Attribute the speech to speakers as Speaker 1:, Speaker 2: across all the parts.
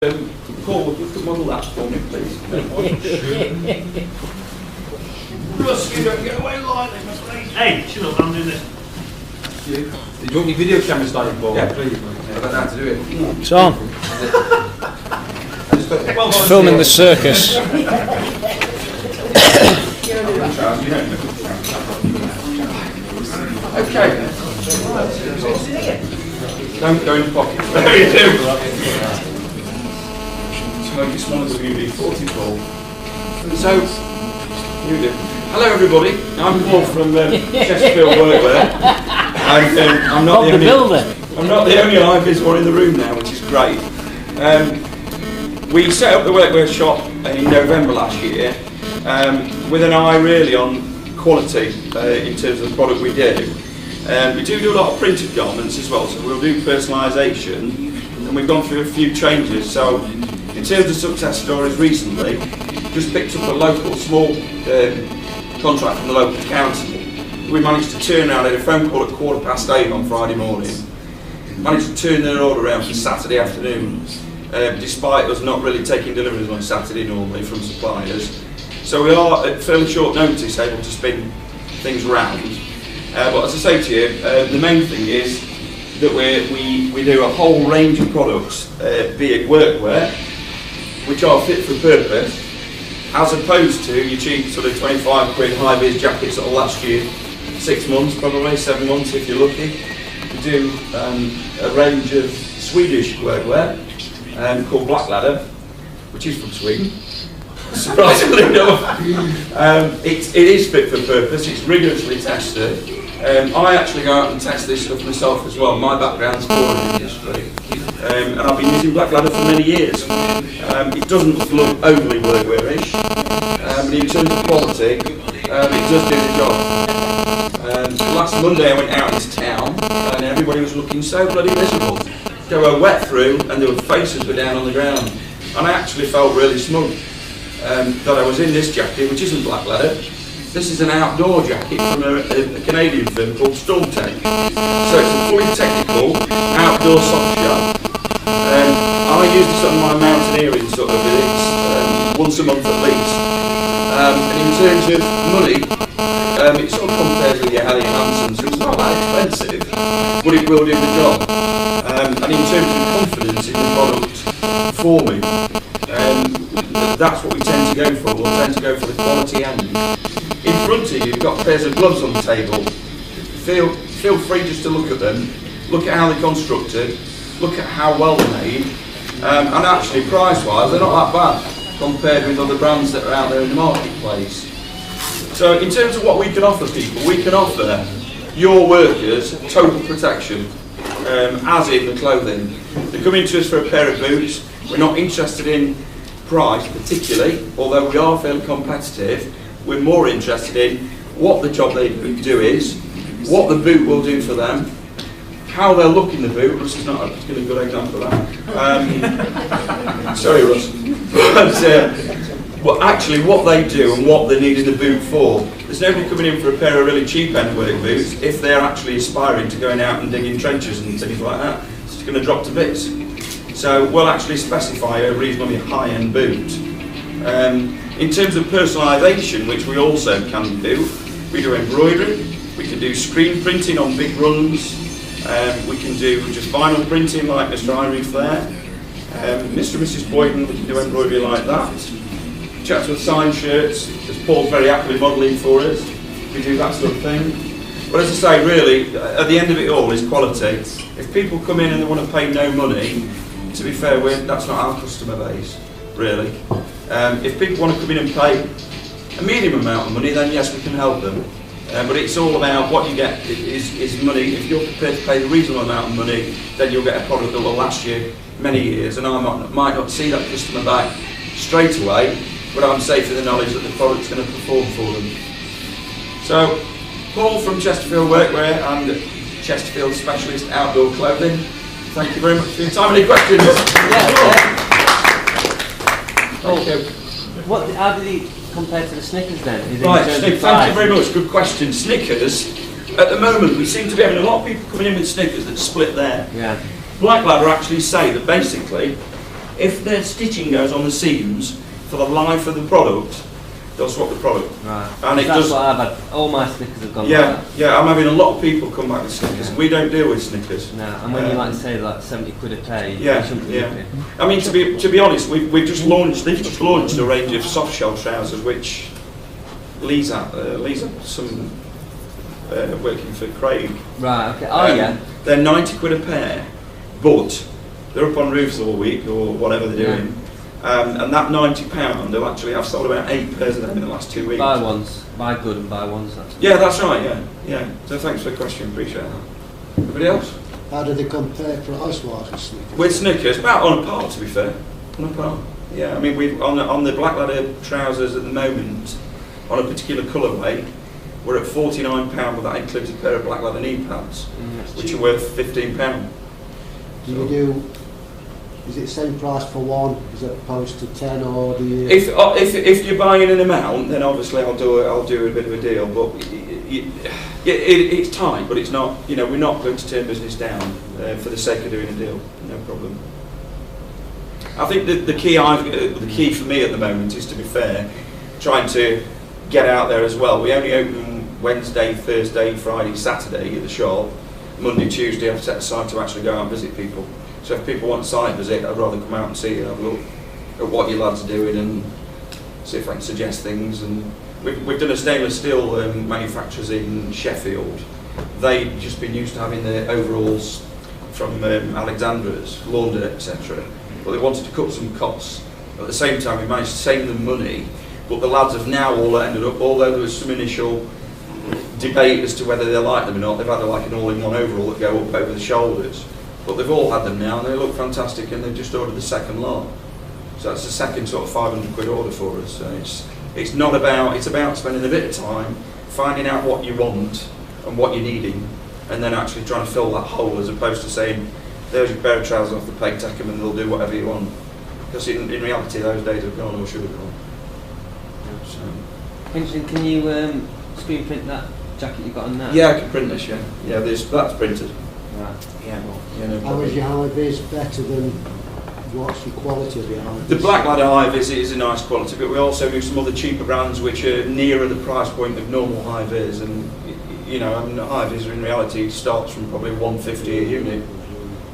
Speaker 1: Paul, would you model that for me, please? Russ, you don't get away lightly, please.
Speaker 2: Hey, shut up, I'm doing this.
Speaker 1: Do you want your video camera starting, Paul? Yeah, please. I don't know how to do it.
Speaker 3: It's on. It's filming the circus.
Speaker 1: Okay. Don't go in the pocket. There you do. Smoke your small WD-40, Paul. So, you do. Hello everybody, I'm Paul from Chesterfield Workwear. I'm not the only IVIS one in the room now, which is great. We set up the workwear shop in November last year with an eye really on quality in terms of the product we do. We do a lot of printed garments as well, so we'll do personalisation, and we've gone through a few changes. So in terms of success stories recently, just picked up a local small contract from the local council. We managed to turn around, I had a phone call at 8:15 on Friday morning, managed to turn their order around for Saturday afternoon, despite us not really taking deliveries on Saturday normally from suppliers. So we are at fairly short notice able to spin things around. But as I say to you, the main thing is that we do a whole range of products, be it workwear, which are fit for purpose, as opposed to your cheap sort of 25 quid high-vis jackets that'll last you 6 months, probably 7 months if you're lucky. We do a range of Swedish workwear called Blackladder, which is from Sweden. Surprisingly enough, it is fit for purpose. It's rigorously tested. I actually go out and test this stuff myself as well. My background's touring industry, and I've been using Blackladder for many years. It doesn't look overly workwear-ish, and in terms of quality, it does do the job. Last Monday I went out into town, and everybody was looking so bloody miserable. They were wet through, and their faces were down on the ground, and I actually felt really smug that I was in this jacket, which isn't Blackladder. This is an outdoor jacket from a Canadian firm called Stormtech. So it's a fully technical outdoor soft shell. I use this on my mountaineering sort of visits once a month at least. And in terms of money, it sort of compares with your Alley and Hanson, so it's not that expensive, but it will do the job. And in terms of confidence in the product for me, that's what we tend to go for. We'll tend to go for the quality end. In front of you, you've got pairs of gloves on the table. Feel free just to look at them, look at how they're constructed, look at how well they're made, and actually price-wise, they're not that bad compared with other brands that are out there in the marketplace. So in terms of what we can offer people, we can offer your workers total protection, as in the clothing. They're coming to us for a pair of boots. We're not interested in price particularly, although we are fairly competitive. We're more interested in what the job they do is, what the boot will do for them, how they'll look in the boot. Russ is not a particularly good example of that. Sorry, Russ. But actually what they do and what they need in the boot for. There's nobody coming in for a pair of really cheap end work boots if they're actually aspiring to going out and digging trenches and things like that. It's going to drop to bits. So we'll actually specify a reasonably high-end boot. In terms of personalisation, which we also can do, we do embroidery, we can do screen printing on big runs, we can do just vinyl printing like Mr. Irene Flair, Mr. and Mrs. Boyden, we can do embroidery like that. Chatsworth sign shirts, as Paul's very happily modelling for us, we do that sort of thing. But as I say, really, at the end of it all is quality. If people come in and they want to pay no money, to be fair, that's not our customer base, really. If people want to come in and pay a medium amount of money, then yes, we can help them. But it's all about what you get is money. If you're prepared to pay the reasonable amount of money, then you'll get a product that will last you many years. And I might not see that customer back straight away, but I'm safe in the knowledge that the product's going to perform for them. So, Paul from Chesterfield Workwear and Chesterfield Specialist Outdoor Clothing, thank you very much for your time. Any questions?
Speaker 4: How did he compare to the Snickers then?
Speaker 1: Right, thank you very much. Good question. Snickers, at the moment, we seem to be having a lot of people coming in with Snickers that split there.
Speaker 4: Yeah.
Speaker 1: Blackladder actually say that basically If the stitching goes on the seams for the life of the product, they'll swap the product.
Speaker 4: Right.
Speaker 1: And it
Speaker 4: That's
Speaker 1: does.
Speaker 4: what I've had. All my Snickers have gone
Speaker 1: Yeah,
Speaker 4: like that.
Speaker 1: yeah. I'm having a lot of people come back with Snickers.
Speaker 4: Yeah.
Speaker 1: We don't deal with Snickers.
Speaker 4: No, and when you like say like 70 quid a pair, you
Speaker 1: Yeah,
Speaker 4: shouldn't be
Speaker 1: yeah.
Speaker 4: looking.
Speaker 1: I mean, to be honest, we've just launched. They've just launched a range of soft shell trousers, which Lee's some working for Craig.
Speaker 4: Right, okay. Oh, yeah.
Speaker 1: They're 90 quid a pair, but they're up on roofs all week or whatever they're doing. And that £90, they'll actually, I've sold about 8 pairs of them in the last 2 weeks.
Speaker 4: Buy ones. Buy good and buy ones.
Speaker 1: Yeah, that's right, yeah. So thanks for the question, appreciate that. Anybody else?
Speaker 2: How do they compare price-wise with Snickers?
Speaker 1: With Snickers, about on a par, to be fair. On a par. Yeah, I mean, we've on the black ladder trousers at the moment, on a particular colourway, we're at £49, but that includes a pair of black ladder knee pads, which are worth £15.
Speaker 2: Do you do? Is it the same price for one as opposed to 10, or do you?
Speaker 1: If you're buying an amount, then obviously I'll do a bit of a deal. But it's tight, but it's not. You know, we're not going to turn business down for the sake of doing a deal. No problem. I think the key for me at the moment is, to be fair, trying to get out there as well. We only open Wednesday, Thursday, Friday, Saturday at the shop. Monday, Tuesday I've set aside to actually go out and visit people. So if people want a site visit, I'd rather come out and see you, have a look at what your lads are doing and see if I can suggest things. And we've done a stainless steel manufacturers in Sheffield. They've just been used to having the overalls from Alexandra's, laundered, etc. But they wanted to cut some costs. At the same time, we managed to save them money, but the lads have now all ended up, although there was some initial debate as to whether they like them or not, they've had like an all-in-one overall that go up over the shoulders. But they've all had them now and they look fantastic, and they've just ordered the second lot. So that's the second sort of 500 quid order for us. So it's about spending a bit of time finding out what you want and what you're needing, and then actually trying to fill that hole, as opposed to saying, there's your pair of trousers off the peg, take them and they'll do whatever you want. Because in reality those days have gone, or should have gone. So.
Speaker 4: Interesting. Can you screen print that jacket you've got on now?
Speaker 1: Yeah, I can print this, yeah. Yeah, that's printed.
Speaker 4: Right.
Speaker 1: Yeah, no
Speaker 2: How is your high vis better than what's the quality of your high vis?
Speaker 1: The black ladder high vis is a nice quality, but we also do some other cheaper brands which are nearer the price point of normal high vis. And you know, I mean, high vis in reality starts from probably 150 a unit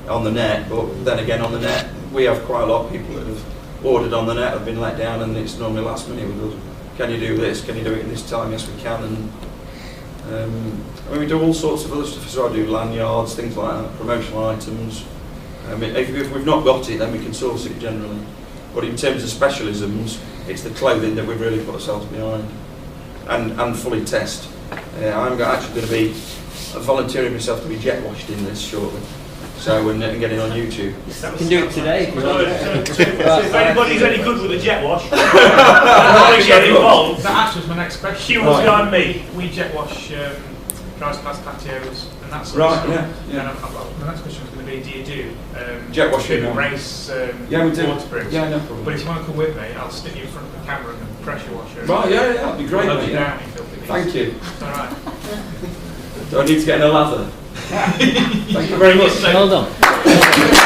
Speaker 1: on the net, but then again on the net we have quite a lot of people that have ordered on the net, have been let down, and it's normally last minute with us. Can you do this? Can you do it in this time? Yes, we can. And I mean, we do all sorts of other stuff. So I do lanyards, things like that, promotional items. I mean, if we've not got it, then we can source it generally. But in terms of specialisms, it's the clothing that we've really put ourselves behind and fully test. I'm actually going to be volunteering myself to be jet washed in this shortly. So and getting on YouTube.
Speaker 4: You can do it today.
Speaker 5: If anybody's any good with a jet wash, get involved.
Speaker 6: That actually was my next question.
Speaker 5: She was behind me.
Speaker 6: We jet wash dry splash patios and that sort
Speaker 1: Right,
Speaker 6: of stuff.
Speaker 1: yeah.
Speaker 6: And the next question was going to be, do you do
Speaker 1: jet washing?
Speaker 6: race
Speaker 1: Yeah, we do.
Speaker 6: waterproofs?
Speaker 1: Yeah, no problem.
Speaker 6: But if you want to come with me, I'll stick you in front of the camera and pressure wash you.
Speaker 1: Right, yeah, that'd be great.
Speaker 6: I'll
Speaker 1: Mate,
Speaker 6: you
Speaker 1: yeah.
Speaker 6: down, you filthy beast.
Speaker 1: Thank you.
Speaker 6: It's all right.
Speaker 1: Do I need to get in a lather? Thank you very much.
Speaker 4: Hold on.